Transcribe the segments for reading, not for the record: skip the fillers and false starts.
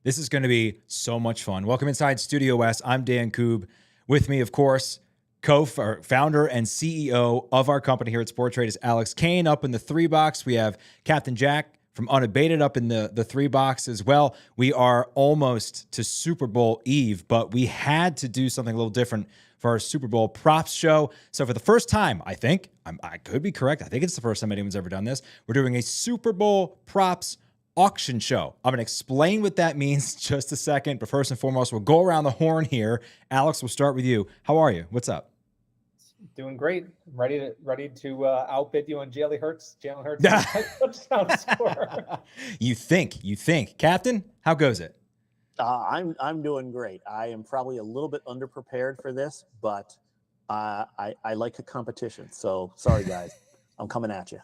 This is going to be so much fun. Welcome inside Studio West. I'm Dan Koob. With me, of course, co-founder and CEO of our company here at Sporttrade is Alex Kane. Up in the 3 box, we have Captain Jack from Unabated up in the 3 box as well. We are almost to Super Bowl Eve, but we had to do something a little different for our Super Bowl props show. So for the first time, I think, I could be correct, I think it's the first time anyone's ever done this, we're doing a Super Bowl props auction show. I'm going to explain what that means in just a second, but first and foremost, we'll go around the horn here. Alex, we'll start with you. How are you? What's up? Doing great. Ready to outbid you on Jalen Hurts. Touchdown score. You think. Captain, how goes it? I'm doing great. I am probably a little bit underprepared for this, but I like a competition. So sorry, guys. I'm coming at you.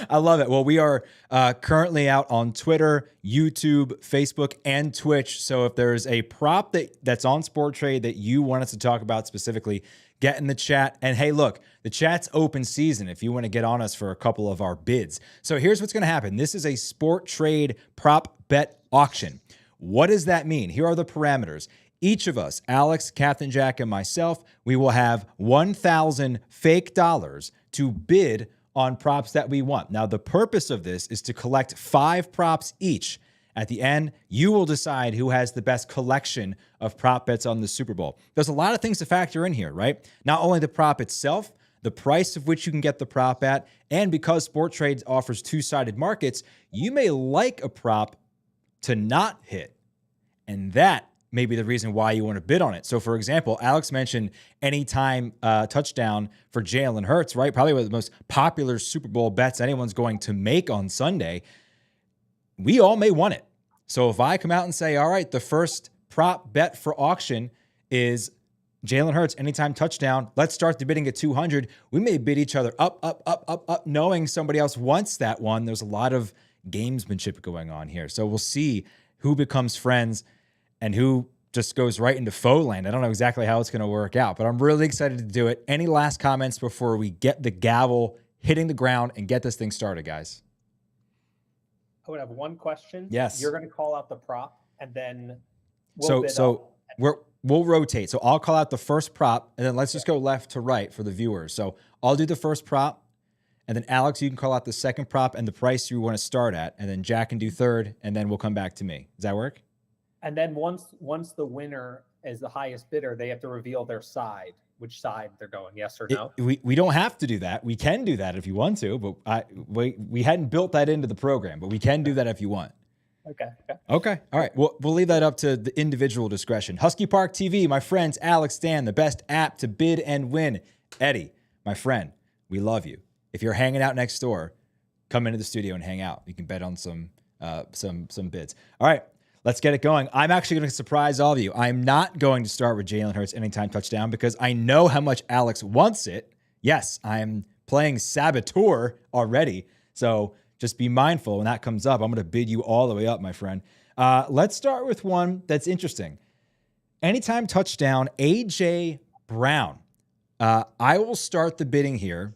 I love it. Well, we are currently out on Twitter, YouTube, Facebook, and Twitch. So if there's a prop that's on Sporttrade that you want us to talk about specifically, get in the chat. And hey, look, the chat's open season if you want to get on us for a couple of our bids. So here's what's going to happen. This is a Sporttrade prop bet auction. What does that mean? Here are the parameters. Each of us, Alex, Captain Jack, and myself, we will have 1,000 fake dollars to bid on props that we want. Now, the purpose of this is to collect 5 props each. At the end, you will decide who has the best collection of prop bets on the Super Bowl. There's a lot of things to factor in here, right? Not only the prop itself, the price of which you can get the prop at, and because Sporttrade offers 2-sided markets, you may like a prop to not hit. And that may be the reason why you want to bid on it. So, for example, Alex mentioned anytime touchdown for Jalen Hurts, right? Probably one of the most popular Super Bowl bets anyone's going to make on Sunday. We all may want it. So if I come out and say, all right, the first prop bet for auction is Jalen Hurts anytime touchdown, let's start the bidding at 200. We may bid each other up, knowing somebody else wants that one. There's a lot of gamesmanship going on here. So we'll see who becomes friends and who just goes right into faux land. I don't know exactly how it's going to work out, but I'm really excited to do it. Any last comments before we get the gavel hitting the ground and get this thing started, guys? I would have one question. Yes. You're going to call out the prop, and then we'll we'll rotate. So I'll call out the first prop, and then let's just go left to right for the viewers. So I'll do the first prop, and then Alex, you can call out the second prop and the price you want to start at, and then Jack can do third, and then we'll come back to me. Does that work? And then once the winner is the highest bidder, they have to reveal their side, which side they're going, yes or no. We don't have to do that. We can do that if you want to, but we hadn't built that into the program, but we can do that if you want. Okay. All right. We'll leave that up to the individual discretion. Husky Park TV, my friends, Alex, Dan, the best app to bid and win. Eddie, my friend, we love you. If you're hanging out next door, come into the studio and hang out. You can bet on some bids. All right. Let's get it going. I'm actually going to surprise all of you. I'm not going to start with Jalen Hurts anytime touchdown because I know how much Alex wants it. Yes, I'm playing saboteur already. So just be mindful when that comes up. I'm going to bid you all the way up, my friend. Let's start with one that's interesting. Anytime touchdown, A.J. Brown. I will start the bidding here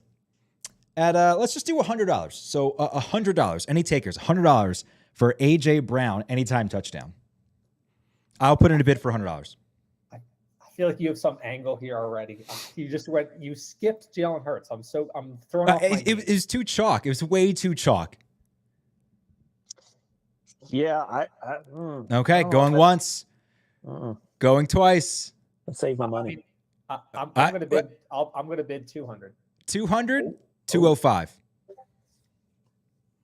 at, let's just do $100. So $100. Any takers? $100 for AJ Brown, anytime touchdown. I'll put in a bid for $100. I feel like you have some angle here already. You skipped Jalen Hurts. I'm throwing off my It was too chalk. It was way too chalk. Yeah, Okay, going once, going twice. Let's save my money. I'm going to bid. I'm going to bid 200. 200, 205.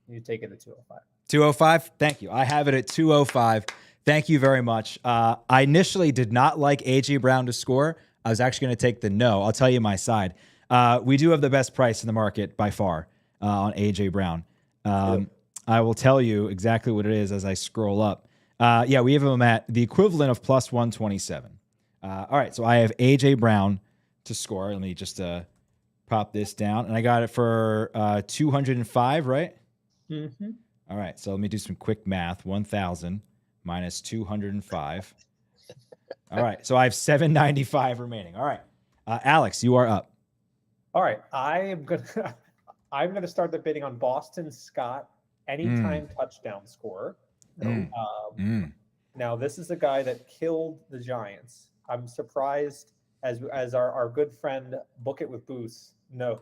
You take it at 205. 205. Thank you. I have it at 205. Thank you very much. I initially did not like AJ Brown to score. I was actually going to take the no. I'll tell you my side. We do have the best price in the market by far on AJ Brown. I will tell you exactly what it is as I scroll up. Yeah, we have him at the equivalent of plus 127. All right, so I have AJ Brown to score. Let me just pop this down. And I got it for 205, right? Mm-hmm. All right, so let me do some quick math. 1,000 minus 205. All right, so I have 795 remaining. All right, Alex, you are up. All right, I'm gonna start the bidding on Boston Scott anytime touchdown scorer. Now this is a guy that killed the Giants. I'm surprised, as our good friend Book It with Boost knows.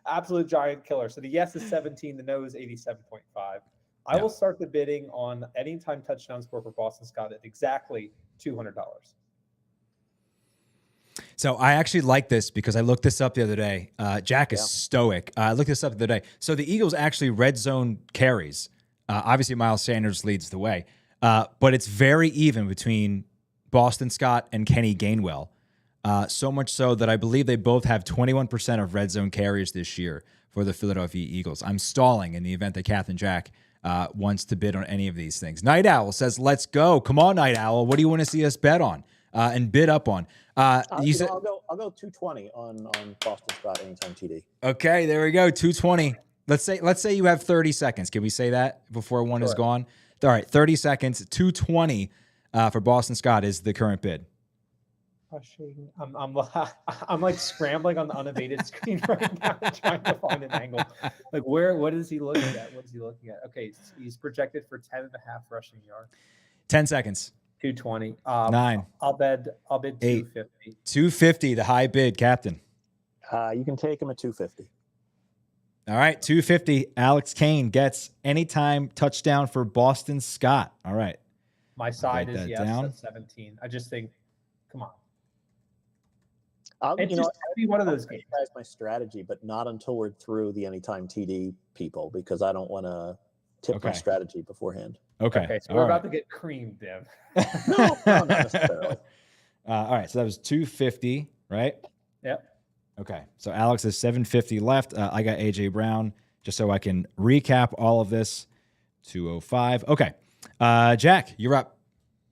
absolute giant killer. So the yes is 17, the no is 87.5. I will start the bidding on anytime touchdown score for Boston Scott at exactly $200. So I actually like this because I looked this up the other day. Jack is stoic. I looked this up the other day. So the Eagles actually red zone carries. Obviously, Miles Sanders leads the way. But it's very even between Boston Scott and Kenny Gainwell. So much so that I believe they both have 21% of red zone carries this year for the Philadelphia Eagles. I'm stalling in the event that Captain Jack wants to bid on any of these things. Night Owl says, let's go. Come on, Night Owl. What do you want to see us bet on and bid up on? I'll go 220 on Boston Scott anytime TD. Okay, there we go. 220. Let's say you have 30 seconds. Can we say that before one is gone? All right, 30 seconds. 220 for Boston Scott is the current bid. I'm like scrambling on the unabated screen right now, trying to find an angle. Like what is he looking at? What is he looking at? Okay, he's projected for 10.5 rushing yards. 10 seconds. 220. 9. I'll bid 250. 250, the high bid, Captain. You can take him at 250. All right, 250. Alex Kane gets anytime touchdown for Boston Scott. All right. My side is yes at 17. I just think, come on. It's just be one of those games. That's my strategy, but not until we're through the anytime TD people, because I don't want to tip my strategy beforehand. Okay. So we're about to get creamed, Dev. No, not necessarily. All right, so that was 250, right? Yep. Okay, so Alex has 750 left. I got AJ Brown, just so I can recap all of this. 205. Okay, Jack, you're up.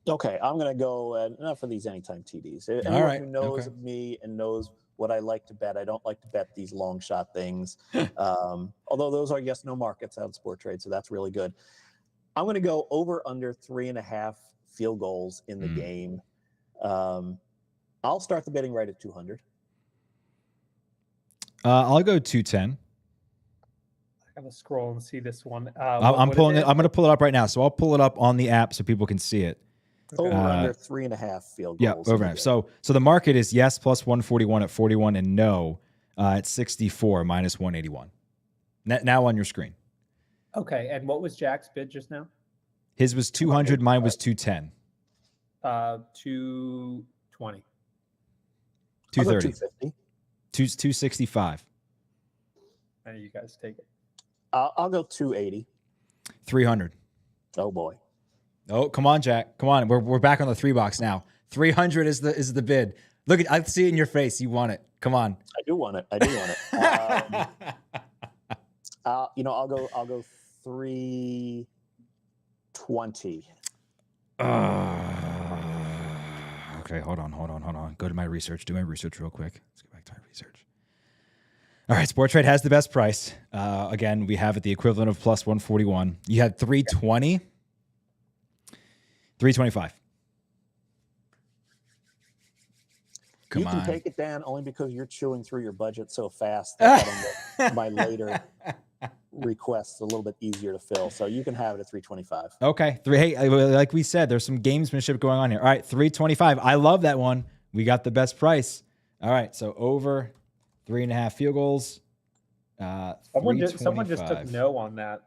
Okay, I'm going to go enough for these anytime TDs. Anyone who knows of me and knows what I like to bet, I don't like to bet these long shot things. Although those are yes/no markets out of Sporttrade, so that's really good. I'm going to go over under 3.5 field goals in the game. I'll start the bidding right at 200. I'll go 210. I gotta scroll and see this one. I'm pulling it. I'm going to pull it up right now. So I'll pull it up on the app so people can see it. Over under 3.5 field goals. Yeah, over. So the market is yes plus 141 at 41 and no at 64 minus 181. Now on your screen. Okay, and what was Jack's bid just now? His was 200. Mine was 210. 220. 230. 250. 265. And you guys take it. I'll go 280. 300. Oh boy. Oh, come on, Jack. Come on. We're back on the 3 box now. 300 is the bid. Look at, I see it in your face. You want it. Come on. I do want it. I'll go 320. Okay, hold on. Go to my research. Do my research real quick. Let's go back to my research. All right, Sporttrade has the best price. Again, we have it the equivalent of plus 141. You had 320. 325. You can take it down only because you're chewing through your budget so fast that I don't get my requests a little bit easier to fill. So you can have it at 325. Okay. Hey, like we said, there's some gamesmanship going on here. All right, 325. I love that one. We got the best price. All right, so over 3.5 field goals. Someone just took no on that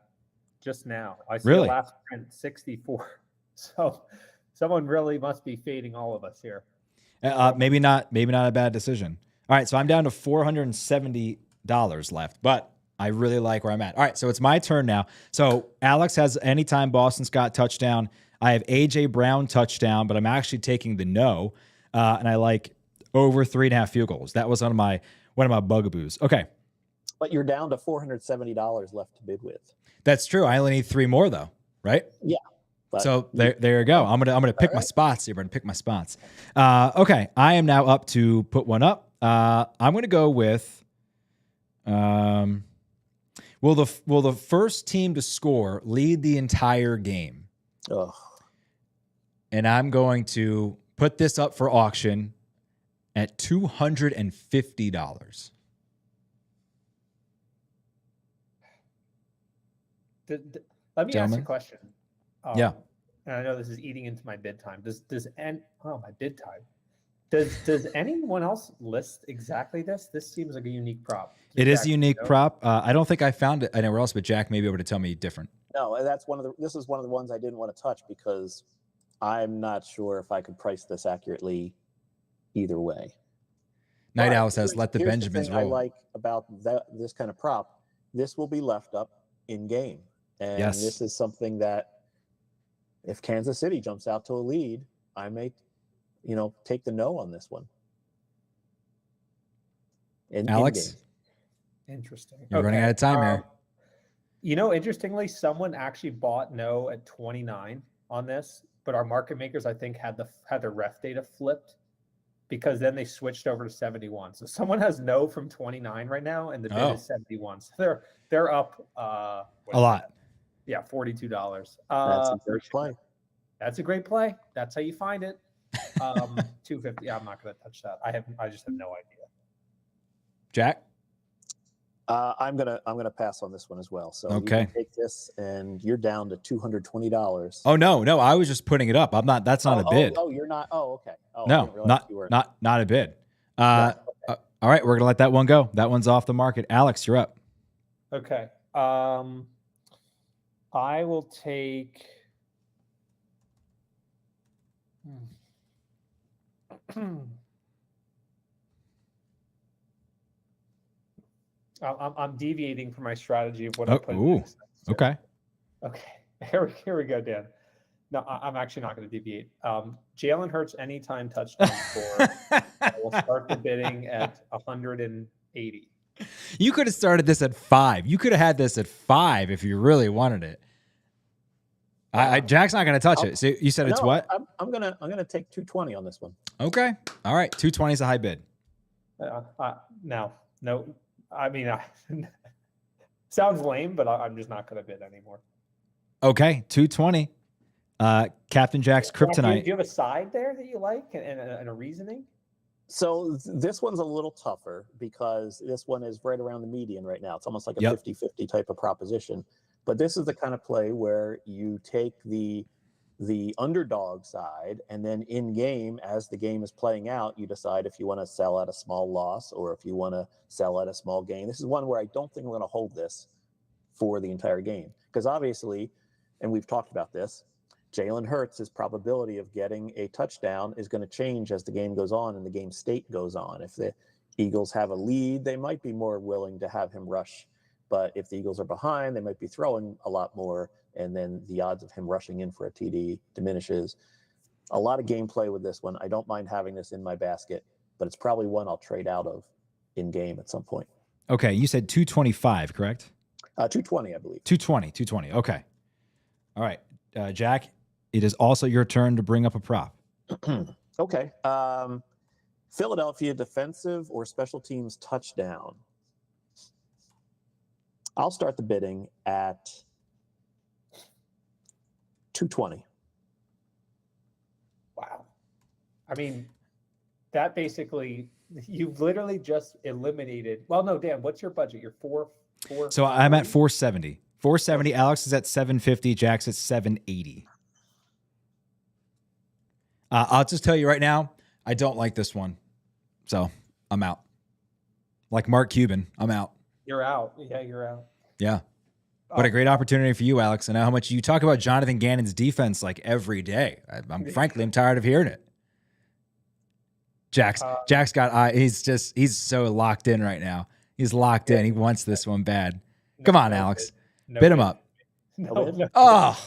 just now. I see Really? the last print 64. So someone really must be fading all of us here. Maybe not a bad decision. All right, so I'm down to $470 left, but I really like where I'm at. All right, so it's my turn now. So Alex has anytime Boston Scott touchdown. I have AJ Brown touchdown, but I'm actually taking the no, and I like over 3.5 field goals. That was one of my bugaboos. Okay, but you're down to $470 left to bid with. that's true. I only need 3 more though, right? Yeah. So there you go. I'm gonna pick my spots here. I'm gonna pick my spots. Okay, I am now up to put one up. I'm gonna go with. Will the first team to score lead the entire game? Oh. And I'm going to put this up for auction at $250. Let me ask you a question. Yeah. And I know this is eating into my bid time. My bid time. Does anyone else list exactly this? This seems like a unique prop. It is a unique prop. I don't think I found it anywhere else, but Jack may be able to tell me different. No, this is one of the ones I didn't want to touch because I'm not sure if I could price this accurately either way. Night Owl says, let the Benjamins roll. I like about this kind of prop, this will be left up in game. And this is something that if Kansas City jumps out to a lead, I may, take the no on this one. Alex? Interesting. You're running out of time here. Interestingly, someone actually bought no at 29 on this, but our market makers, I think, had the ref data flipped because then they switched over to 71. So someone has no from 29 right now, and the bid is 71. So they're up a lot. Yeah, $42. That's a great play. That's a great play. That's how you find it. 250. Yeah, I'm not going to touch that. I just have no idea. Jack? I'm gonna pass on this one as well. So you can take this, and you're down to $220. Oh no, I was just putting it up. I'm not. That's not a bid. Oh, you're not. Oh, okay. Oh, no, not a bid. All right, we're gonna let that one go. That one's off the market. Alex, you're up. Okay. I will take. I'm deviating from my strategy of what I put in. Okay. Here we go, Dan. No, I'm actually not going to deviate. Jalen Hurts anytime touchdown score. I will start the bidding at 180. You could have started this at 5. You could have had this at 5 if you really wanted it. Jack's not going to touch it. So you said it's what? I'm gonna take 220 on this one. Okay. All right. 220 is a high bid. No. I mean, sounds lame, but I'm just not going to bid anymore. Okay. 220. Captain Jack's kryptonite. Do you have a side there that you like and a reasoning? So this one's a little tougher because this one is right around the median right now. It's almost like a 50-50 type of proposition. But this is the kind of play where you take the underdog side, and then in game, as the game is playing out, you decide if you want to sell at a small loss or if you want to sell at a small gain. This is one where I don't think we're going to hold this for the entire game because obviously, and we've talked about this, Jalen Hurts' probability of getting a touchdown is going to change as the game goes on and the game state goes on. If the Eagles have a lead, they might be more willing to have him rush. But if the Eagles are behind, they might be throwing a lot more, and then the odds of him rushing in for a TD diminishes. A lot of gameplay with this one. I don't mind having this in my basket, but it's probably one I'll trade out of in game at some point. Okay, you said 225, correct? 220, I believe. 220. Okay. All right, Jack, it is also your turn to bring up a prop. Okay. Philadelphia defensive or special teams touchdown. I'll start the bidding at 220. Wow. I mean, that basically, you've literally just eliminated. Well, no, Dan, what's your budget? You're So I'm at 470. 470. Alex is at 750. Jack's at 780. I'll just tell you right now, I don't like this one. So I'm out. Like Mark Cuban, I'm out. You're out. Yeah, you're out. Yeah. What a great opportunity for you, Alex. I know how much you talk about Jonathan Gannon's defense like every day. Frankly, I'm tired of hearing it. Jack's got he's so locked in right now. He's locked in. He wants this one bad. Come on, Alex. Bid him up. Oh,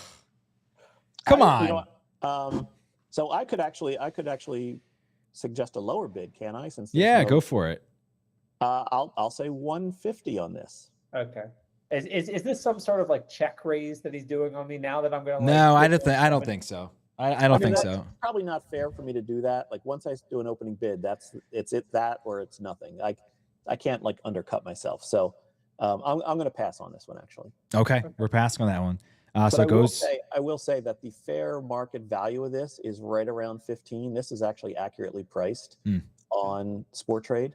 come on. You know, so I could actually suggest a lower bid, can I? Since go for it. I'll say 150 on this. Okay. Is this some sort of like check raise that he's doing on me now that I'm going to? No, I don't think so. I don't think so. Probably not fair for me to do that. Like once I do an opening bid, it's that or it's nothing. I can't like undercut myself. So I'm going to pass on this one actually. Okay, we're passing on that one. So I will say that the fair market value of this is right around 15. This is actually accurately priced on Sporttrade.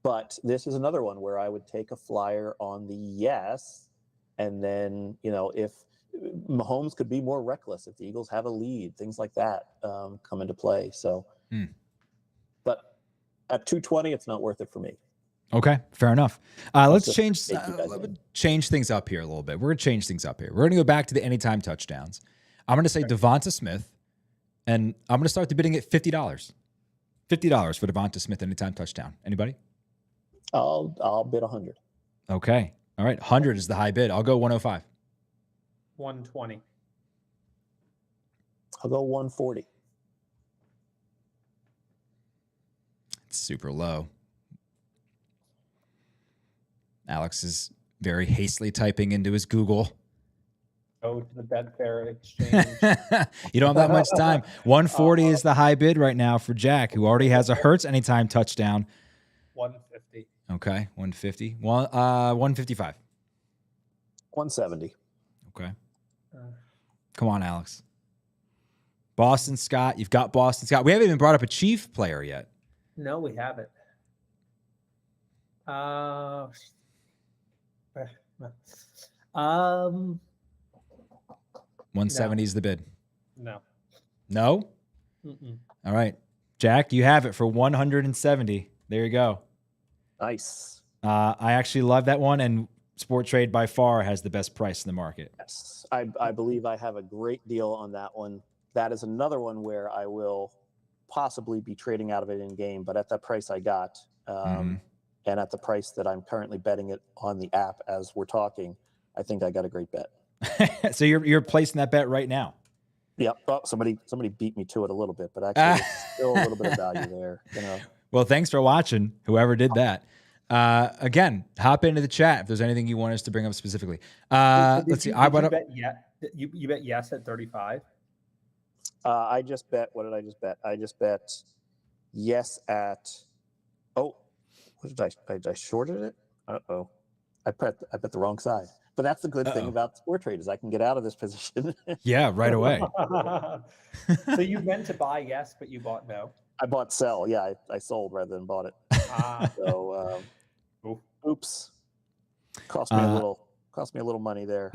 But this is another one where I would take a flyer on the yes, and then if Mahomes could be more reckless, if the Eagles have a lead, things like that come into play. So, but at 220, it's not worth it for me. Okay, fair enough. Let's change things up here a little bit. We're going to change things up here. We're going to go back to the anytime touchdowns. I'm going to say Devonta Smith, and I'm going to start the bidding at $50. $50 for Devonta Smith anytime touchdown. Anybody? I'll bid 100. Okay. All right. 100 is the high bid. I'll go 105. 120. I'll go 140. It's super low. Alex is very hastily typing into his Google. Go to the Betfair exchange. You don't have that much time. 140 is the high bid right now for Jack, who already has a Hurts anytime touchdown. 150. Okay, 150. 155. 170. Okay. Come on, Alex. Boston Scott. You've got Boston Scott. We haven't even brought up a Chief player yet. No, we haven't. 170 is the bid. No. No? Mm-mm. All right. Jack, you have it for 170. There you go. Nice. I actually love that one, and Sporttrade by far has the best price in the market. Yes. I believe I have a great deal on that one. That is another one where I will possibly be trading out of it in game, but at that price I got, and at the price that I'm currently betting it on the app as we're talking, I think I got a great bet. So you're placing that bet right now? Yep. Oh, somebody beat me to it a little bit, but actually it's still a little bit of value there. Well, thanks for watching, whoever did that. Again, hop into the chat if there's anything you want us to bring up specifically. Let's see. You bet yes at 35. I just bet. What did I just bet? I just bet yes at. Oh, what did I shorted it? Uh-oh. I bet the wrong side. But that's the good thing about Sporttrade is I can get out of this position. Yeah, right away. So you meant to buy yes, but you bought no. I bought sell. Yeah, I sold rather than bought it. So, oops. Cost me a little money there.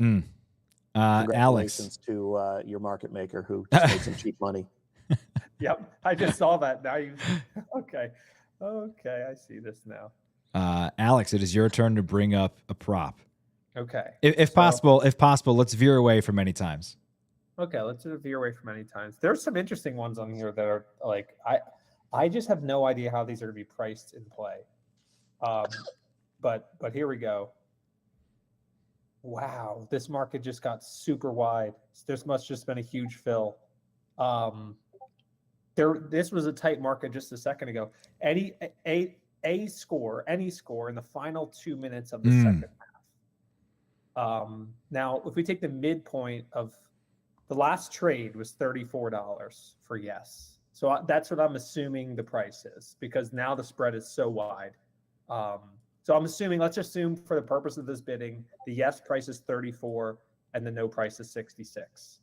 Congratulations to your market maker who just made some cheap money. Yep, I just saw that. Now you. Okay, I see this now. Alex, it is your turn to bring up a prop. Okay. If possible, let's veer away from many times. Okay, let's veer away from many times. There's some interesting ones on here that are like I just have no idea how these are to be priced in play. But here we go. Wow, this market just got super wide. This must just been a huge fill. This was a tight market just a second ago. Any score in the final 2 minutes of the second half. Now, if we take the midpoint of the last trade was $34 for yes. So that's what I'm assuming the price is because now the spread is so wide. So let's assume for the purpose of this bidding, the yes price is 34 and the no price is 66.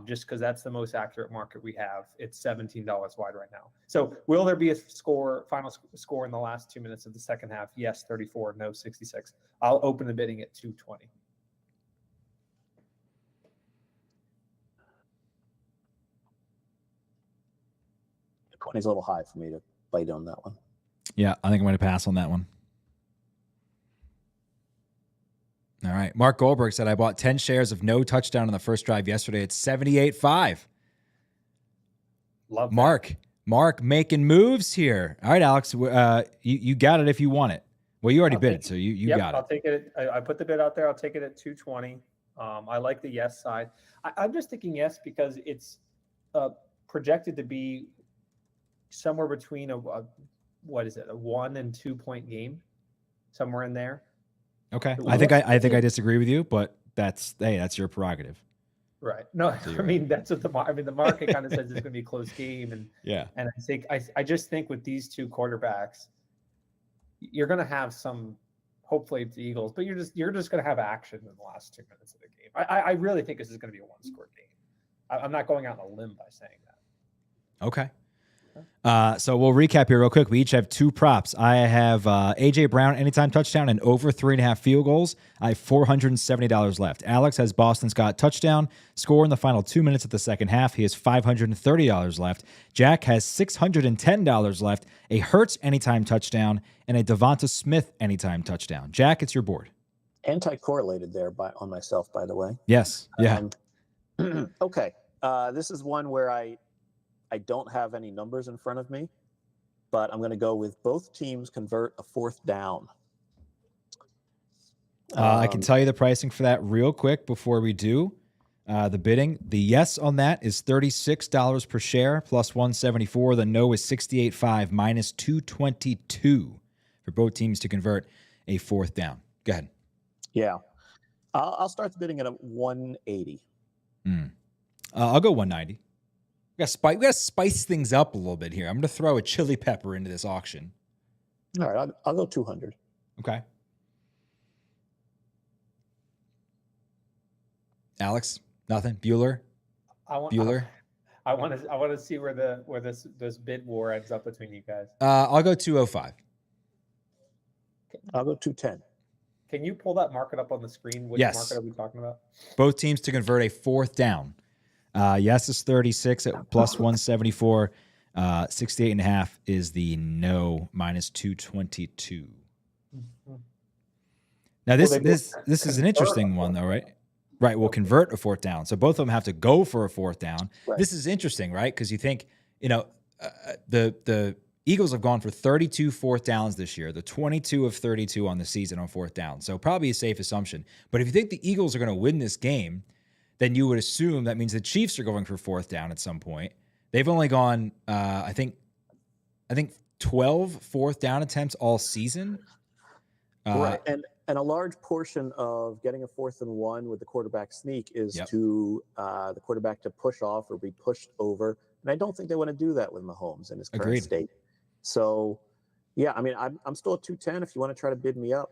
just because that's the most accurate market we have. It's $17 wide right now. So will there be a final score in the last 2 minutes of the second half? Yes, 34, no, 66. I'll open the bidding at 220. $20's a little high for me to bite on that one. Yeah, I think I'm going to pass on that one. All right. Mark Goldberg said, I bought 10 shares of no touchdown on the first drive yesterday at 78.5. Love Mark. Mark making moves here. All right, Alex, you got it if you want it. Well, you already bid it, so you got it. I'll take it. I put the bid out there. I'll take it at 220. I like the yes side. I'm just thinking yes because it's projected to be somewhere between a 1 and 2 point game, somewhere in there. Okay. I think I disagree with you, but that's your prerogative. Right. No, I mean, that's what the market kind of says it's going to be a close game. And yeah. And I just think with these two quarterbacks, you're going to have some, hopefully it's the Eagles, but you're just going to have action in the last 2 minutes of the game. I really think this is going to be a one-score game. I'm not going out on a limb by saying that. Okay. So we'll recap here real quick. We each have two props. I have A.J. Brown anytime touchdown and over 3.5 field goals. I have $470 left. Alex has Boston Scott touchdown, score in the final 2 minutes of the second half. He has $530 left. Jack has $610 left, a Hurts anytime touchdown, and a Devonta Smith anytime touchdown. Jack, it's your board. Anti-correlated there on myself, by the way. Yes. Yeah. Okay. This is one where I don't have any numbers in front of me, but I'm going to go with both teams convert a fourth down. I can tell you the pricing for that real quick before we do the bidding. The yes on that is $36 per share plus 174. The no is 68.5 minus 222 for both teams to convert a fourth down. Go ahead. Yeah. I'll start the bidding at a 180. I'll go 190. We got to spice things up a little bit here. I'm going to throw a chili pepper into this auction. All right, I'll go 200. Okay. Alex, nothing. Bueller. I want to see where this bid war ends up between you guys. I'll go 205. I'll go 210. Can you pull that market up on the screen? Which market are we talking about? Both teams to convert a fourth down. Yes is 36 at plus 174. 68.5 is the no minus 222. Now this is an interesting one though, right? Right. We'll convert a fourth down. So both of them have to go for a fourth down. Right. This is interesting, right? Because you think, the Eagles have gone for 32 fourth downs this year. The 22 of 32 on the season on fourth down. So probably a safe assumption. But if you think the Eagles are going to win this game, then you would assume that means the Chiefs are going for fourth down at some point. They've only gone, I think 12 fourth down attempts all season. Right, and a large portion of getting a 4th and 1 with the quarterback sneak is to the quarterback to push off or be pushed over. And I don't think they want to do that with Mahomes in his current state. So, yeah, I mean, I'm still at 210 if you want to try to bid me up.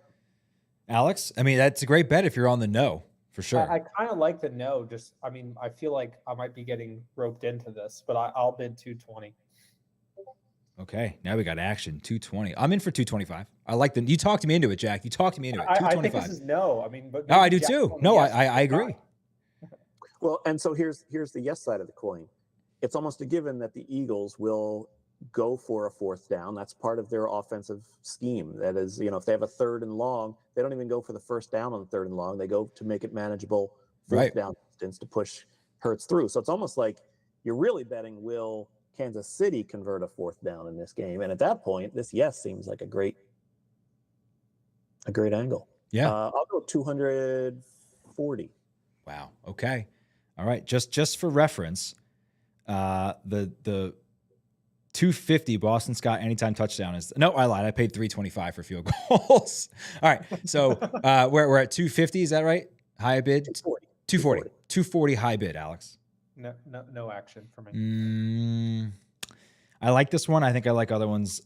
Alex, I mean, that's a great bet if you're on the no. For sure. I kind of like the no. I feel like I might be getting roped into this, but I'll bid 220. Okay, now we got action. 220. I'm in for 225. I like you talked me into it, Jack. You talked me into it. 225. I think this is no. I mean, but no, I do too. No, I agree. Well, and so here's the yes side of the coin. It's almost a given that the Eagles will go for a fourth down. That's part of their offensive scheme. That is, if they have a 3rd and long, they don't even go for the first down on the 3rd and long. They go to make it manageable fourth down distance to push Hurts through. So it's almost like you're really betting, will Kansas City convert a fourth down in this game? And at that point, this yes seems like a great angle. Yeah. I'll go 240. Wow. Okay. All right. Just for reference, the 250 Boston Scott anytime touchdown is I lied. I paid $325 for field goals. All right. So we're at 250. Is that right? High bid? 240. 240 high bid, Alex. No action for me. I like this one. I think I like other ones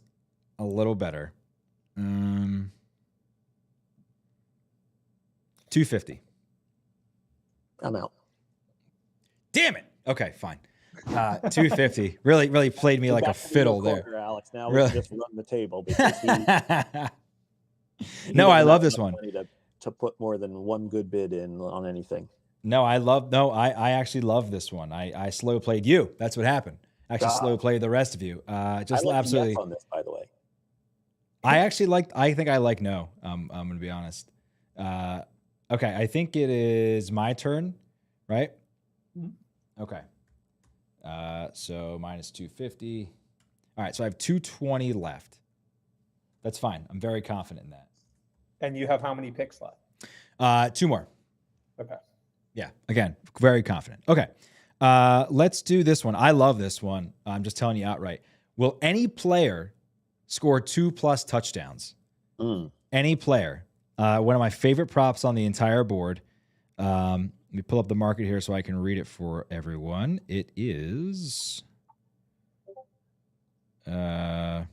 a little better. 250. I'm out. Damn it. Okay, fine. 250 really played me like a fiddle there. Alex. Now really? We just run the table because no, I love this one. To put more than one good bid in on anything. I actually love this one. I slow played you. That's what happened. Actually slow played the rest of you. Just absolutely yes on this, by the way. I think I like no. I'm gonna be honest. Okay, I think it is my turn, right? Mm-hmm. Okay. So minus 250. All right, so I have 220 left. That's fine. I'm very confident in that. And you have how many picks left? 2 more. Okay. Yeah, again, very confident. Okay. Let's do this one. I love this one. I'm just telling you outright. Will any player score 2+ touchdowns? Any player. One of my favorite props on the entire board. Let me pull up the market here so I can read it for everyone. It is the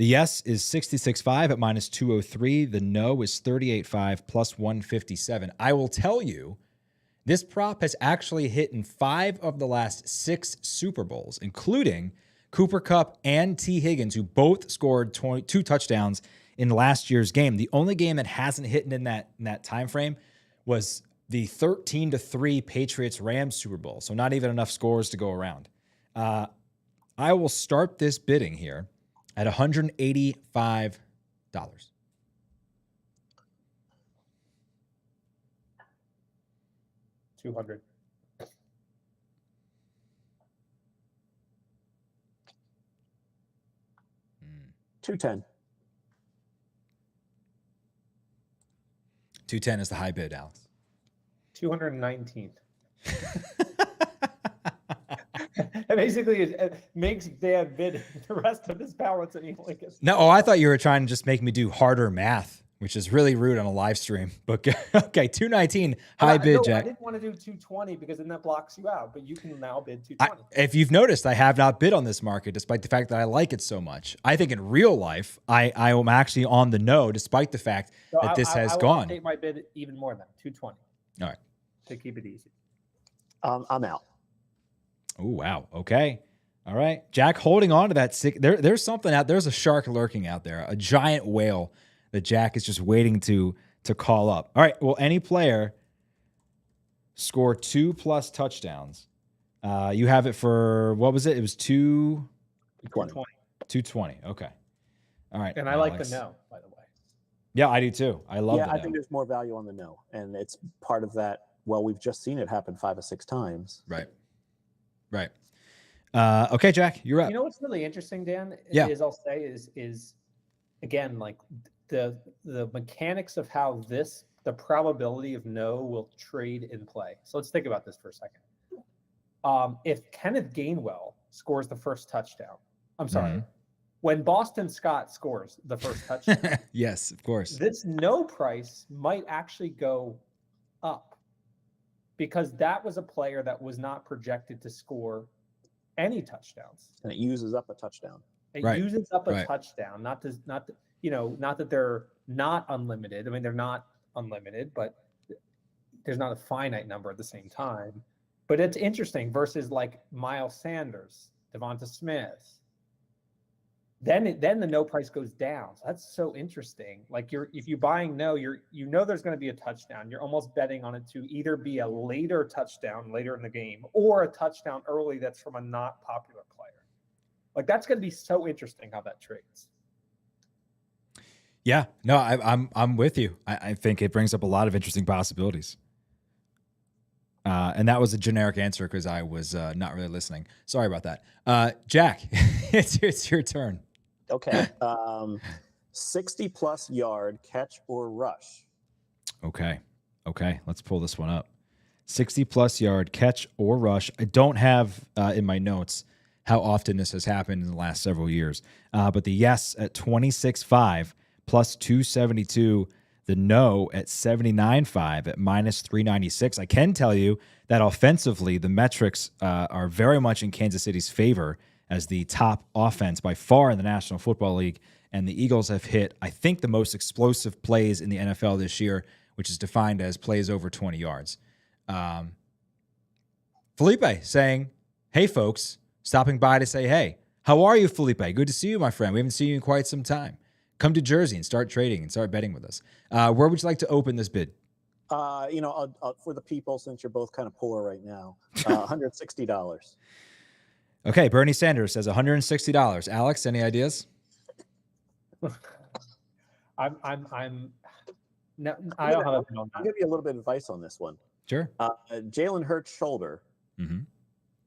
yes is 66.5 at minus 203. The no is 38.5 plus 157. I will tell you, this prop has actually hit in 5 of the last 6 Super Bowls, including Cooper Kupp and T. Higgins, who both scored 2 touchdowns in last year's game. The only game that hasn't hit in that time frame was the 13-3 Patriots-Rams Super Bowl. So not even enough scores to go around. I will start this bidding here at $185. 200. 210. 210 is the high bid, Alex. 219. Basically, it makes Dan bid the rest of his balance, and he only gets. No, I thought you were trying to just make me do harder math, which is really rude on a live stream. But okay, 219 high bid, Jack. I didn't want to do 220 because then that blocks you out. But you can now bid 220. If you've noticed, I have not bid on this market, despite the fact that I like it so much. I think in real life, I am actually on the no, despite the fact that this has gone. I'll take my bid even more than 220. All right, to keep it easy. I'm out. Oh, wow. Okay. All right. Jack holding on to that. There's something out. There's a shark lurking out there, a giant whale that Jack is just waiting to call up. All right. Will any player score 2+ touchdowns? You have it for, what was it? It was 220. 220. Okay. All right. And I like the no, by the way. Yeah, I do too. I love I think there's more value on the no. And it's part of that. Well, we've just seen it happen 5 or 6 times. Right. Right. Okay, Jack, you're up. You know what's really interesting, Dan? Yeah. Is I'll say is again, like the mechanics of how the probability of no will trade in play. So let's think about this for a second. If Kenneth Gainwell scores the first touchdown, I'm sorry, when Boston Scott scores the first touchdown, yes, of course, this no price might actually go up. Because that was a player that was not projected to score any touchdowns, and it uses up a touchdown. It uses up a touchdown. Not that they're not unlimited. I mean, they're not unlimited, but there's not a finite number at the same time. But it's interesting versus like Miles Sanders, Devonta Smith. Then the no price goes down. So that's so interesting. Like if you're buying no, you know there's going to be a touchdown. You're almost betting on it to either be a later touchdown later in the game or a touchdown early that's from a not popular player. Like that's going to be so interesting how that trades. Yeah, no, I'm with you. I think it brings up a lot of interesting possibilities. And that was a generic answer because I was not really listening. Sorry about that. Jack, it's your turn. Okay. 60+ yard catch or rush. Okay. Let's pull this one up. 60+ yard catch or rush. I don't have in my notes how often this has happened in the last several years. But the yes at 26.5 plus 272. The no at 79.5 at minus 396. I can tell you that offensively, the metrics are very much in Kansas City's favor as the top offense by far in the National Football League. And the Eagles have hit, I think, the most explosive plays in the NFL this year, which is defined as plays over 20 yards. Felipe saying, hey, folks, stopping by to say, hey, how are you, Felipe? Good to see you, my friend. We haven't seen you in quite some time. Come to Jersey and start trading and start betting with us. Where would you like to open this bid? For the people, since you're both kind of poor right now, $160. Okay, Bernie Sanders says $160. Alex, any ideas? I don't have a bid on that. I'll give you a little bit of advice on this one. Sure. Jalen Hurts' shoulder,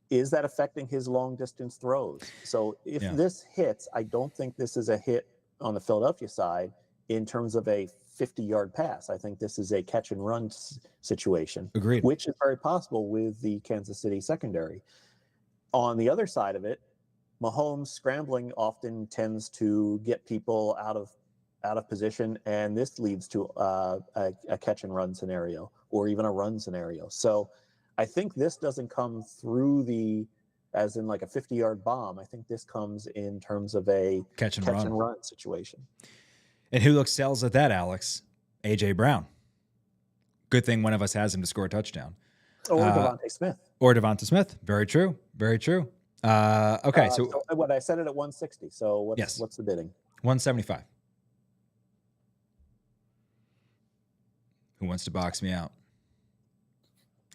is that affecting his long distance throws? So if this hits, I don't think this is a hit on the Philadelphia side in terms of a 50-yard pass. I think this is a catch and run situation. Agreed. Which is very possible with the Kansas City secondary. On the other side of it, Mahomes scrambling often tends to get people out of position, and this leads to a catch and run scenario or even a run scenario. So I think this doesn't come through as in like a 50-yard bomb. I think this comes in terms of a catch and run situation. And who looks sells at that, Alex? A.J. Brown. Good thing one of us has him to score a touchdown. Or Devontae Smith. Or Devonta Smith. Very true. Very true. Okay, so what I said it at 160. So what's the bidding? 175. Who wants to box me out?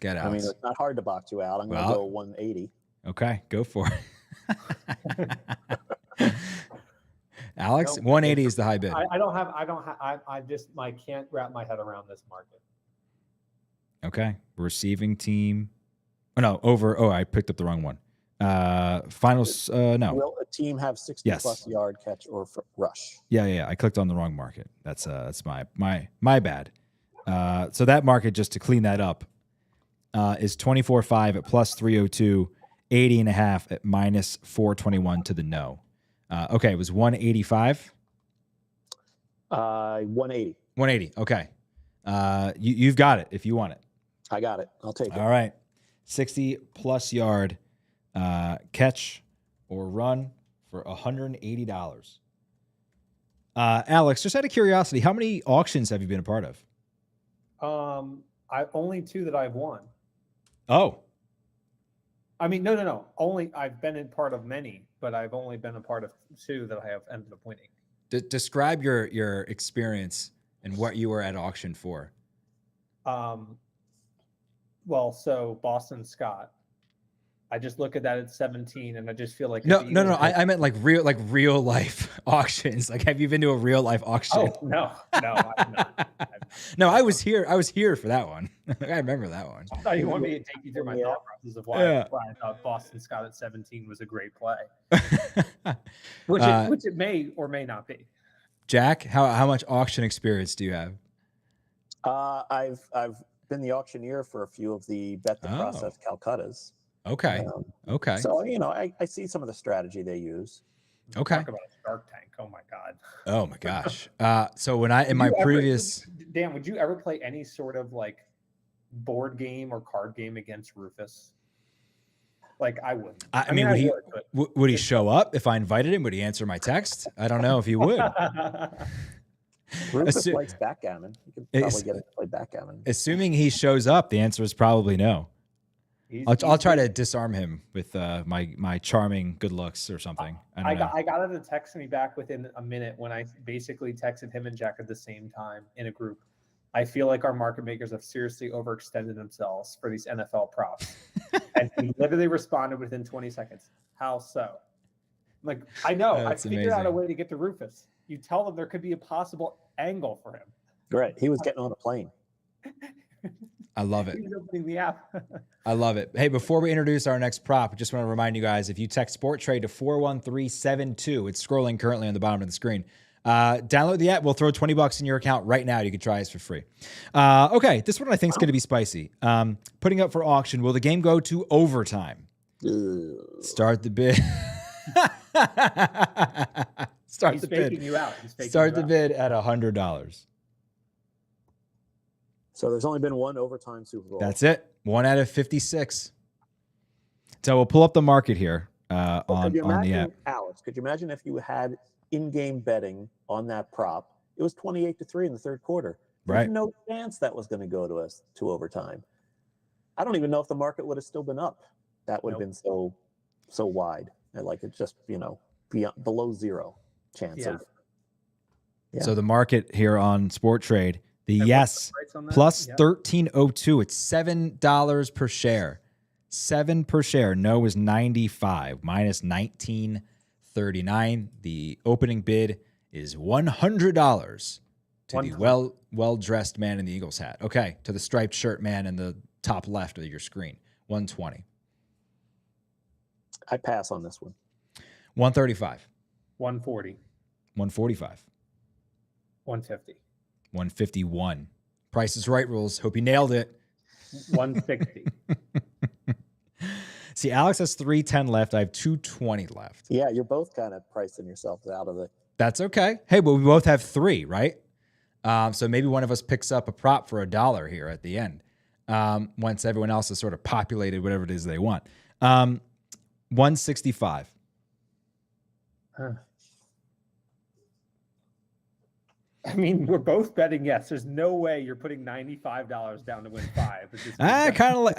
Get out. I mean, it's not hard to box you out. I'm going to go 180. Okay, go for it. Alex, 180 is the high bid. I can't wrap my head around this market. Okay, receiving team. Oh no, over. Oh, I picked up the wrong one. Finals. No. Will a team have 60+ yard catch or rush? Yeah. I clicked on the wrong market. That's my bad. So that market, just to clean that up, is 24.5 at plus 302, 80.5 at minus 421 to the no. Okay, it was 185. 180. 180. Okay. You've got it if you want it. I got it. I'll take it. All right. 60+ yard catch or run for $180. Alex, just out of curiosity, how many auctions have you been a part of? Only 2 that I've won. Oh. I mean, no. I've been in part of many, but I've only been a part of 2 that I have ended up winning. Describe your experience and what you were at auction for. Well, so Boston Scott, I just look at that at 17, and I just feel like no. I meant like real life auctions. Like, have you been to a real life auction? Oh no, I've not. No, I was here. I was here for that one. I remember that one. I thought you wanted me to take you through my thought process of why I thought Boston Scott at 17 was a great play, which it may or may not be. Jack, how much auction experience do you have? I've been the auctioneer for a few of the Bet the Process Calcuttas. Okay. Okay. So, I see some of the strategy they use. Okay. Talk about a Shark Tank. Oh my God. Oh my gosh. So when Dan, would you ever play any sort of like board game or card game against Rufus? Like, I wouldn't. I mean, would he show up if I invited him? Would he answer my text? I don't know if he would. Rufus likes backgammon. You could probably get him to play backgammon. Assuming he shows up, the answer is probably no. I'll try to disarm him with my charming good looks or something. I got him to text me back within a minute when I basically texted him and Jack at the same time in a group. I feel like our market makers have seriously overextended themselves for these NFL props. And he literally responded within 20 seconds. How so? I'm like, I know. I figured out a way to get to Rufus. You tell them there could be a possible angle for him. Great. He was getting on a plane. I love it. He's opening the app. I love it. Hey, before we introduce our next prop, I just want to remind you guys, if you text Sporttrade to 41372, it's scrolling currently on the bottom of the screen. Download the app. We'll throw $20 in your account right now. You can try us for free. Okay, this one I think is going to be spicy. Putting up for auction. Will the game go to overtime? Start the bid. Start the bid. You out. Start the bid at $100. So there's only been one overtime Super Bowl. That's it. 1 out of 56. So we'll pull up the market here on the app. Alex, could you imagine if you had in-game betting on that prop? It was 28-3 in the third quarter. There's no chance that was going to go to overtime. I don't even know if the market would have still been up. That would have been so wide. And like it's just, below zero chance of. Yeah. So the market here on Sporttrade, the yes plus 1302. It's $7 per share. 7 per share. No is 95 minus 1939. The opening bid is $100 to the well-dressed man in the Eagles hat. Okay, to the striped shirt man in the top left of your screen. 120. I pass on this one. 135. 140. 145. 150. 151. Price is Right rules. Hope you nailed it. 160. See, Alex has 310 left. I have 220 left. Yeah, you're both kind of pricing yourselves out of it. That's okay. Hey, but we both have 3, right? So maybe one of us picks up a prop for $1 here at the end. Once everyone else has sort of populated whatever it is they want. 165. I mean, we're both betting yes. There's no way you're putting $95 down to win 5. I kind of like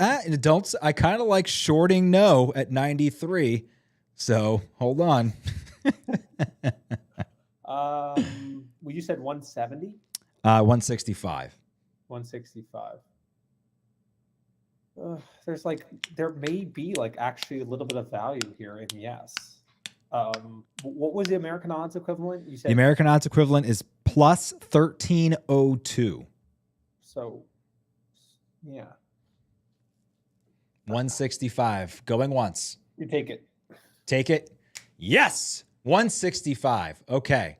I kind of like shorting no at 93. So hold on. Well, you said 170? 165. 165. There may be actually a little bit of value here in yes. What was the American odds equivalent? You said the American odds equivalent is plus 1302. So, yeah. 165 going once. You take it. Take it. Yes. 165. Okay.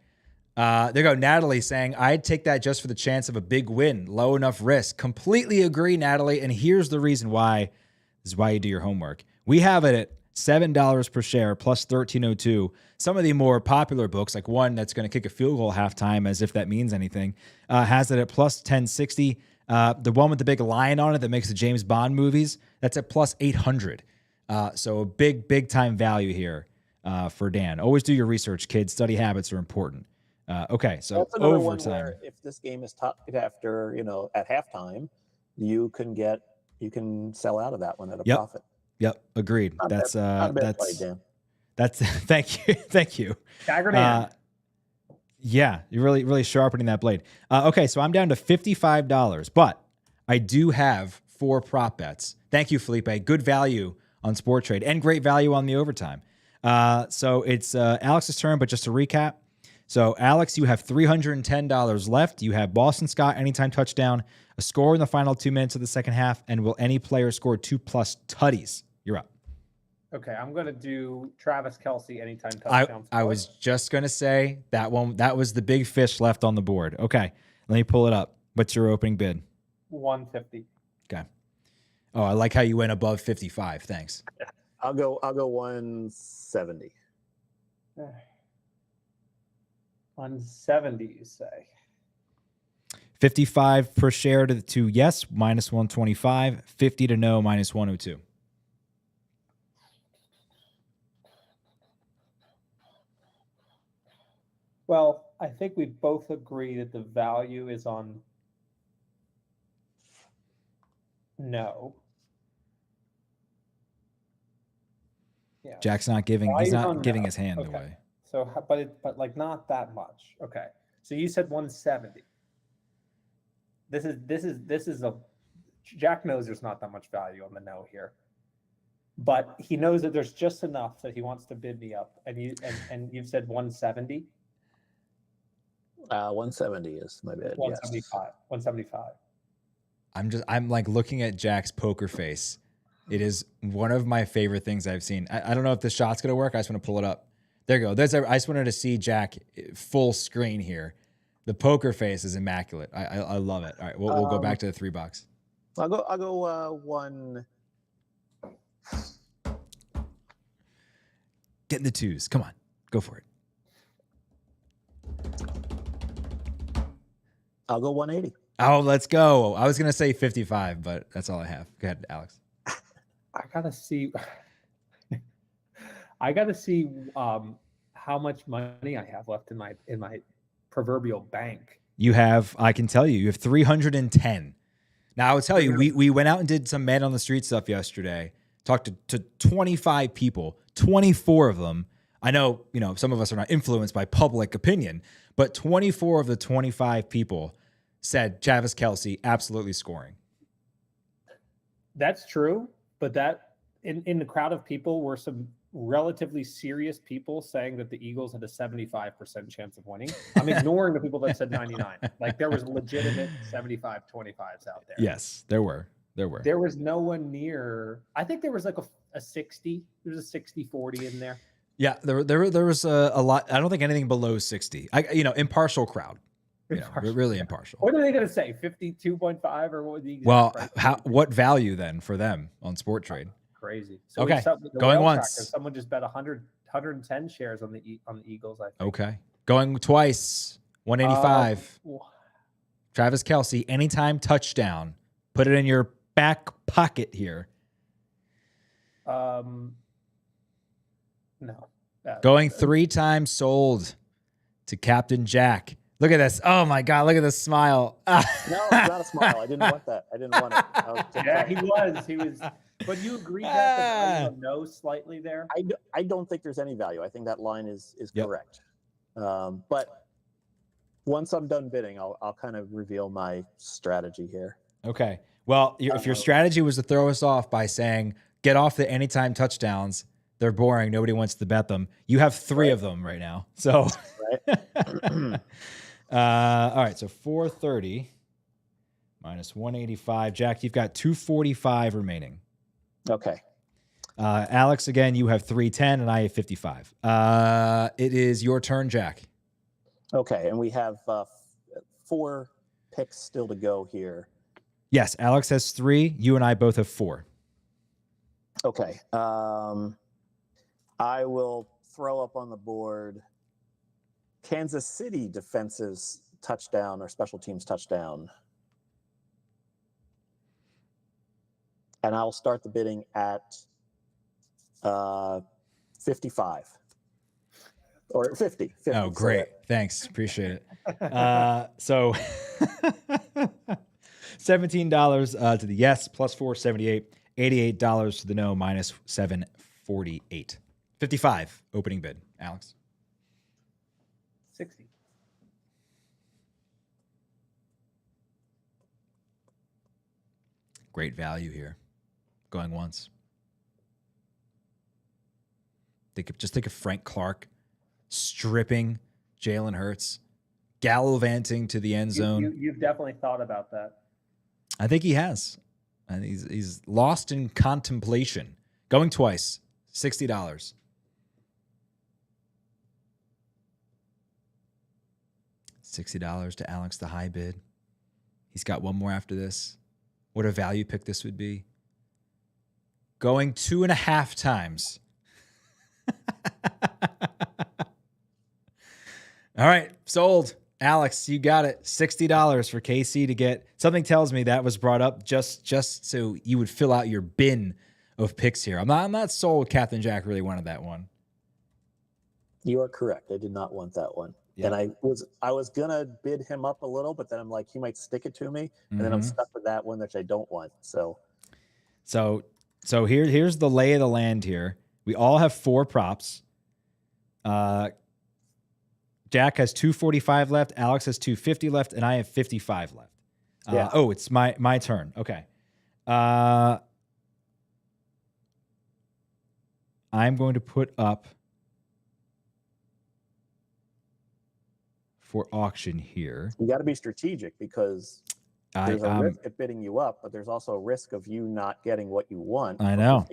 There you go. Natalie saying, I'd take that just for the chance of a big win. Low enough risk. Completely agree, Natalie. And here's the reason why. This is why you do your homework. We have it at $7 per share plus 1302. Some of the more popular books, like one that's going to kick a field goal halftime, as if that means anything, has it at plus 1060. The one with the big lion on it that makes the James Bond movies, that's at plus 800. So a big time value here for Dan. Always do your research, kids. Study habits are important. Okay, so that's another one overtime. where if this game is tied after, at halftime, you can sell out of that one at a profit. Yep, agreed. That's play, Dan. That's thank you. Dagger Dan. Yeah, you're really sharpening that blade. Okay, so I'm down to $55, but I do have 4 prop bets. Thank you, Felipe. Good value on Sporttrade and great value on the overtime. So it's Alex's turn, but just to recap. So Alex, you have $310 left. You have Boston Scott anytime touchdown, a score in the final 2 minutes of the second half, and will any player score 2+ tutties? You're up. Okay, I'm going to do Travis Kelce anytime touchdown. I was just going to say that one. That was the big fish left on the board. Okay, let me pull it up. What's your opening bid? 150. Okay. Oh, I like how you went above 55. Thanks. I'll go 170. 170, you say? 55 per share to yes, minus 125. 50 to no, minus 102. Well, I think we both agree that the value is on no. Yeah. Jack's not giving. He's not giving his hand away. So, but not that much. Okay. So you said 170. This is a Jack knows there's not that much value on the no here, but he knows that there's just enough that he wants to bid me up. And you've said 170. 170 is my bid. 175. Yes. 175. I'm like looking at Jack's poker face. It is one of my favorite things I've seen. I don't know if the shot's gonna work. I just want to pull it up. There you go. I just wanted to see Jack full screen here. The poker face is immaculate. I love it. All right, we'll go back to the $3. I'll go one. Get in the twos. Come on, go for it. I'll go 180. Oh, let's go. I was gonna say 55, but that's all I have. Go ahead, Alex. I gotta see. How much money I have left in my proverbial bank. You have. I can tell you. You have 310. Now, I would tell you, we went out and did some man on the street stuff yesterday, talked to 25 people, 24 of them. I know, some of us are not influenced by public opinion, but 24 of the 25 people said Travis Kelce absolutely scoring. That's true, but that in the crowd of people were some relatively serious people saying that the Eagles had a 75% chance of winning. I'm ignoring the people that said 99. Like there was legitimate 75-25s out there. Yes, there were. There was no one near. I think there was like a 60. There was a 60-40 in there. Yeah, there was a lot. I don't think anything below 60. Impartial crowd. Really impartial. What are they going to say? 52.5 or what was the exact price? What value then for them on Sporttrade? Crazy. So okay, going once. Someone just bet 110 shares on the Eagles. I think. Okay, going twice. 185. Travis Kelce, anytime touchdown. Put it in your back pocket here. No. Going 3 times sold to Captain Jack. Look at this. Oh, my God. Look at this smile. No, it's not a smile. I didn't want that. I didn't want it. Yeah, he was. But you agreed that the no slightly there? I don't think there's any value. I think that line is correct. But once I'm done bidding, I'll kind of reveal my strategy here. Okay. Well, if your strategy was to throw us off by saying, get off the anytime touchdowns, they're boring, nobody wants to bet them. You have 3 of them right now. So, right. All right. So 430 minus 185. Jack, you've got 245 remaining. Okay. Alex, again, you have 310 and I have 55. It is your turn, Jack. Okay. And we have 4 picks still to go here. Yes. Alex has 3. You and I both have 4. Okay. I will throw up on the board Kansas City defensive touchdown or special teams touchdown. And I'll start the bidding at 55 or 50. Oh, great. Thanks. Appreciate it. So $17 to the yes, plus 478, $88 to the no, minus 748. 55 opening bid. Alex. 60. Great value here. Going once. Just think of Frank Clark stripping Jalen Hurts, gallivanting to the end zone. You've definitely thought about that. I think he has. And he's lost in contemplation. Going twice. $60. $60 to Alex, the high bid. He's got one more after this. What a value pick this would be. Going 2.5 times. All right, sold. Alex, you got it. $60 for KC to get. Something tells me that was brought up just so you would fill out your bin of picks here. I'm not sold Captain Jack really wanted that one. You are correct. I did not want that one. Yep. And I was gonna bid him up a little, but then I'm like, he might stick it to me, and then I'm stuck with that one, which I don't want. So here's the lay of the land here. We all have 4 props. Jack has 245 left. Alex has 250 left, and I have 55 left. Yeah. Oh, it's my turn. Okay. I'm going to put up for auction here. You got to be strategic because there's a risk of bidding you up, but there's also a risk of you not getting what you want. I know.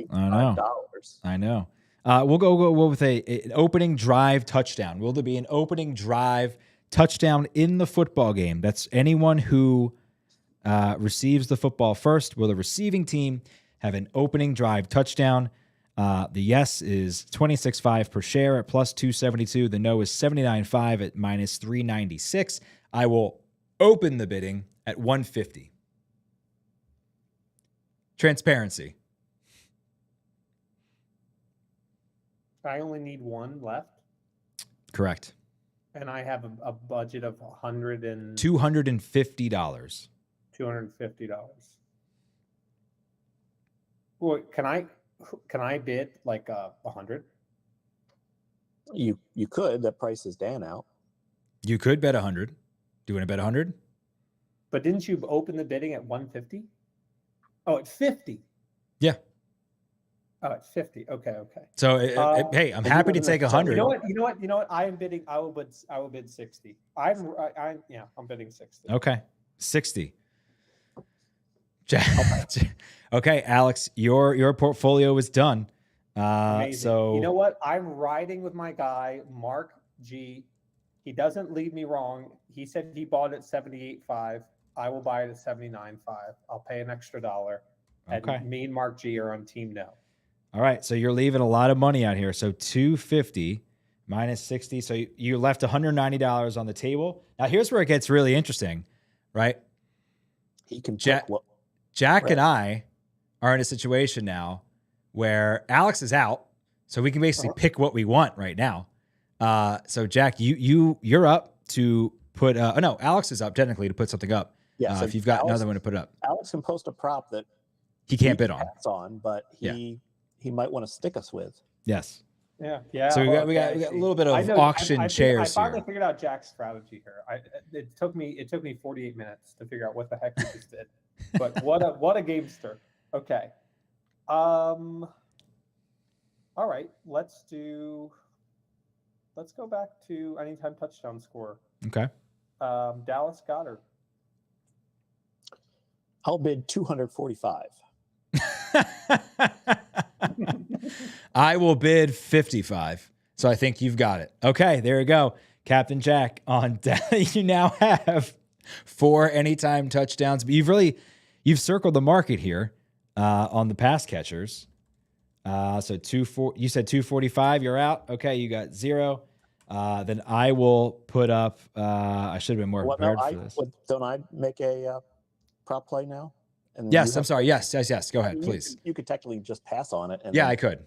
We'll go with an opening drive touchdown. Will there be an opening drive touchdown in the football game? That's anyone who receives the football first. Will the receiving team have an opening drive touchdown? The yes is 26.5 per share at plus 272. The no is 79.5 at minus 396. I will open the bidding at 150. Transparency. I only need 1 left. Correct. And I have a budget of $250. $250. Well, can I bid like 100? You could. That price is Dan out. You could bet 100. Do you want to bet 100? But didn't you open the bidding at 150? Oh, at 50. Yeah. Oh, at 50. Okay. So hey, I'm happy to take 100. You know what? I am bidding. I will bid 60. I'm bidding 60. Okay, 60. Okay, Alex, your portfolio is done. So you know what? I'm riding with my guy, Mark G. He doesn't lead me wrong. He said he bought it at 78.5. I will buy it at 79.5. I'll pay an extra $1. Okay. And me and Mark G are on team no. All right, so you're leaving a lot of money out here. So 250 minus 60. So you left $190 on the table. Now here's where it gets really interesting, right? He can Jack right. and I are in a situation now where Alex is out, so we can basically pick what we want right now. So Jack, you're up to put. No, Alex is up technically to put something up. Yeah, so if you've got another one to put up, Alex can post a prop that he can't bid on, but he might want to stick us with. Yes. Yeah. So we got a little bit of auction chairs I finally here. figured out Jack's strategy here. It took me 48 minutes to figure out what the heck he just did. But what a gamester. Okay. All right. Let's go back to anytime touchdown score. Okay. Dallas Goedert. I'll bid 245. I will bid 55. So I think you've got it. Okay, there you go. Captain Jack on deck. You now have 4 anytime touchdowns, but you've circled the market here on the pass catchers. So you said 245, you're out. Okay, you got 0. Then I will put up, I should have been more prepared for this. Don't I make a prop play now? And yes, I'm sorry. Yes. Go ahead, please. You could technically just pass on it. And yeah, I could.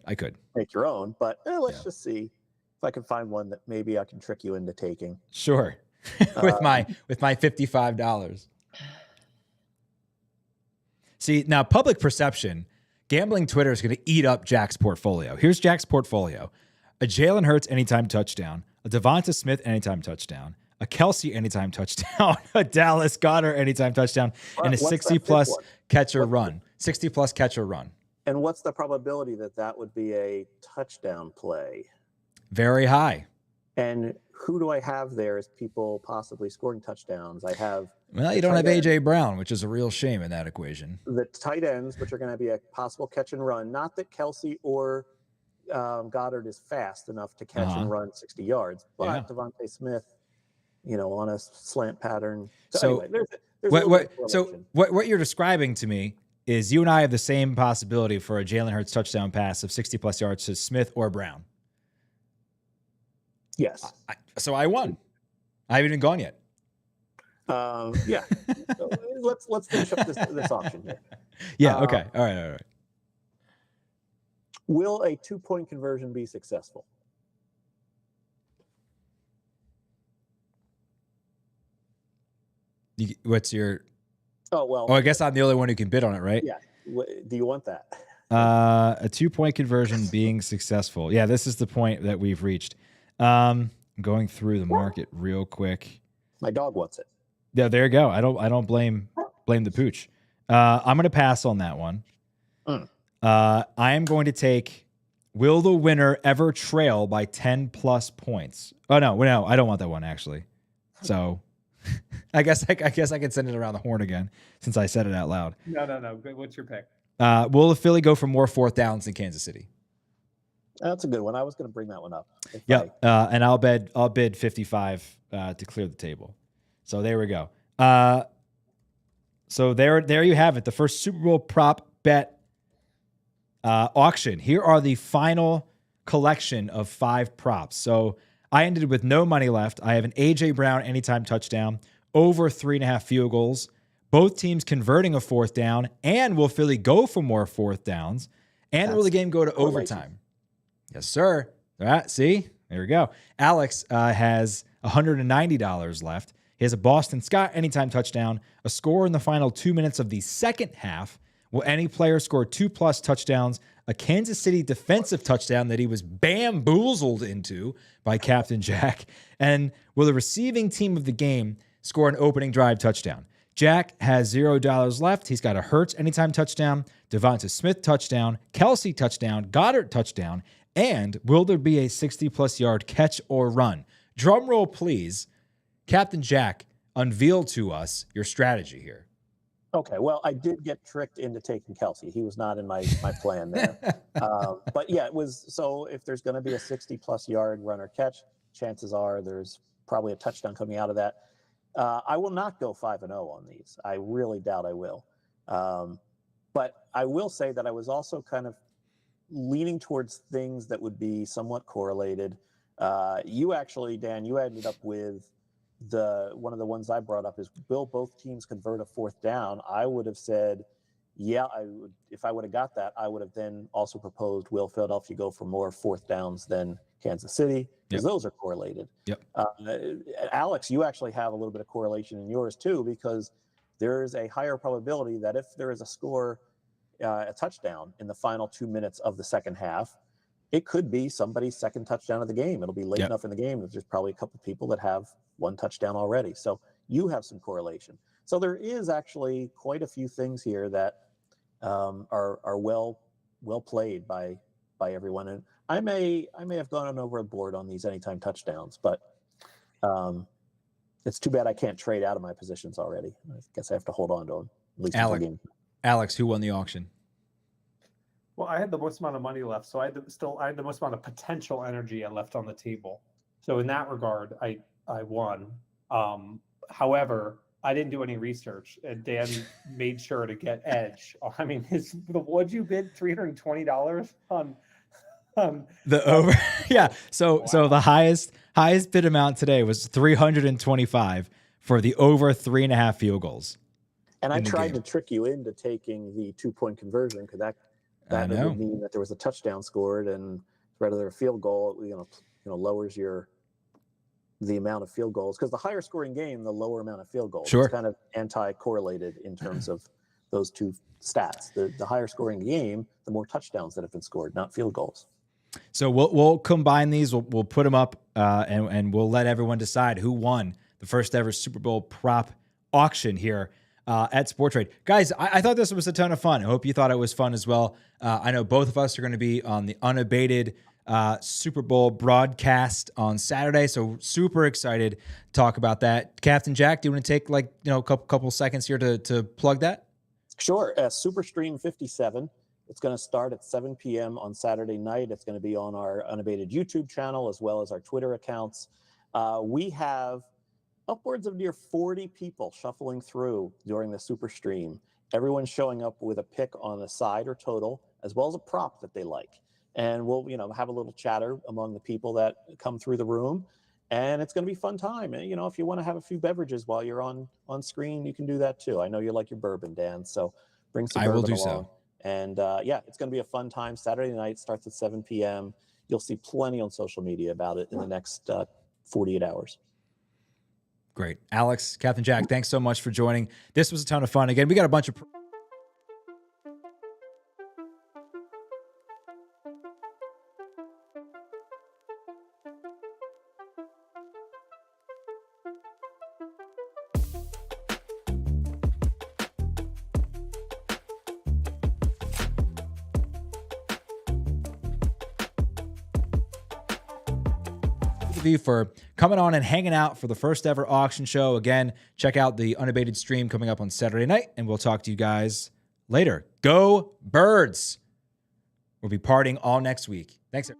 Make your own, but let's just see if I can find one that maybe I can trick you into taking. Sure. with my $55. See, now public perception, gambling Twitter is going to eat up Jack's portfolio. Here's Jack's portfolio. A Jalen Hurts anytime touchdown, a Devonta Smith anytime touchdown, a Kelsey anytime touchdown, a Dallas Goedert anytime touchdown, and a 60-plus catcher run. 60-plus catcher run. And what's the probability that would be a touchdown play? Very high. And who do I have there as people possibly scoring touchdowns? I have... Well, you don't have A.J. Brown, which is a real shame in that equation. The tight ends, which are going to be a possible catch and run. Not that Kelsey or Goddard is fast enough to catch and run 60 yards, but Devontae Smith, on a slant pattern. So anyway, what you're describing to me is you and I have the same possibility for a Jalen Hurts touchdown pass of 60-plus yards to Smith or Brown. Yes. So I won. I haven't even gone yet. Yeah. So let's finish up this option here. Yeah. Okay. All right. Will a 2-point conversion be successful? What's your... Oh, I guess I'm the only one who can bid on it, right? Yeah. Do you want that? A 2-point conversion being successful. Yeah, this is the point that we've reached. I'm going through the market real quick. My dog wants it. Yeah, there you go. I don't blame the pooch. I'm going to pass on that one. I am going to take, will the winner ever trail by 10-plus points? Oh, no, I don't want that one, actually. So I guess I can send it around the horn again since I said it out loud. No. What's your pick? Will the Philly go for more 4th downs than Kansas City? That's a good one. I was going to bring that one up. Yeah, and I'll bid 55 to clear the table. So there we go. So there you have it. The first Super Bowl prop bet auction. Here are the final collection of 5 props. So I ended with no money left. I have an A.J. Brown anytime touchdown, over 3.5 field goals, both teams converting a 4th down, and will Philly go for more 4th downs, and will the game go to overtime? Yes, sir. All right, see? There we go. Alex has $190 left. He has a Boston Scott anytime touchdown, a score in the final 2 minutes of the second half. Will any player score 2+ touchdowns? A Kansas City defensive touchdown that he was bamboozled into by Captain Jack. And will the receiving team of the game score an opening drive touchdown? Jack has $0 left. He's got a Hurts anytime touchdown, Devonta Smith touchdown, Kelsey touchdown, Goddard touchdown, and will there be a 60+ yard catch or run? Drum roll, please. Captain Jack, unveil to us your strategy here. Okay, well, I did get tricked into taking Kelsey. He was not in my plan there. But yeah, it was. So if there's going to be a 60+ yard run or catch, chances are there's probably a touchdown coming out of that. I will not go 5-0 on these. I really doubt I will. But I will say that I was also kind of leaning towards things that would be somewhat correlated. You actually, Dan, you ended up with one of the ones I brought up is, will both teams convert a fourth down? I would have said, yeah, I would. If I would have got that, I would have then also proposed, will Philadelphia go for more fourth downs than Kansas City? Because those are correlated. Yep. Alex, you actually have a little bit of correlation in yours too, because there is a higher probability that if there is a score, a touchdown in the final 2 minutes of the second half, it could be somebody's second touchdown of the game. It'll be late enough in the game that there's probably a couple people that have one touchdown already. So you have some correlation. So there is actually quite a few things here that are well played by everyone. And I may have gone overboard on these anytime touchdowns, but it's too bad I can't trade out of my positions already. I guess I have to hold on to them at least until the game. Alex, who won the auction? Well, I had the most amount of money left, so I had the most amount of potential energy I left on the table. So in that regard, I won. However, I didn't do any research, and Dan made sure to get edge. I mean, what'd you bid? $320 on the over? Yeah. So the highest bid amount today was $325 for the over 3.5 field goals. And I tried to trick you into taking the 2-point conversion, because that would mean that there was a touchdown scored, and rather than a field goal, lowers the amount of field goals, because the higher scoring game, the lower amount of field goals. Sure. It's kind of anti-correlated in terms of those two stats. The higher scoring game, the more touchdowns that have been scored, not field goals. So we'll combine these. We'll put them up, and we'll let everyone decide who won the first ever Super Bowl prop auction here at Sporttrade. Guys, I thought this was a ton of fun. I hope you thought it was fun as well. I know both of us are going to be on the unabated Super Bowl broadcast on Saturday, so super excited to talk about that. Captain Jack, do you want to take a couple seconds here to plug that? Sure. Superstream 57. It's going to start at 7 p.m. on Saturday night. It's going to be on our unabated YouTube channel as well as our Twitter accounts. We have upwards of near 40 people shuffling through during the Superstream. Everyone's showing up with a pick on a side or total, as well as a prop that they like. And we'll, have a little chatter among the people that come through the room, and it's going to be a fun time. And, if you want to have a few beverages while you're on screen, you can do that too. I know you like your bourbon, Dan, so bring some bourbon along. I will do so. And it's going to be a fun time. Saturday night starts at 7 p.m. You'll see plenty on social media about it in the next 48 hours. Great. Alex, Captain Jack, thanks so much for joining. This was a ton of fun. Again, we got a bunch of... you for coming on and hanging out for the first ever auction show. Again, check out the unabated stream coming up on Saturday night, and we'll talk to you guys later. Go Birds! We'll be partying all next week. Thanks.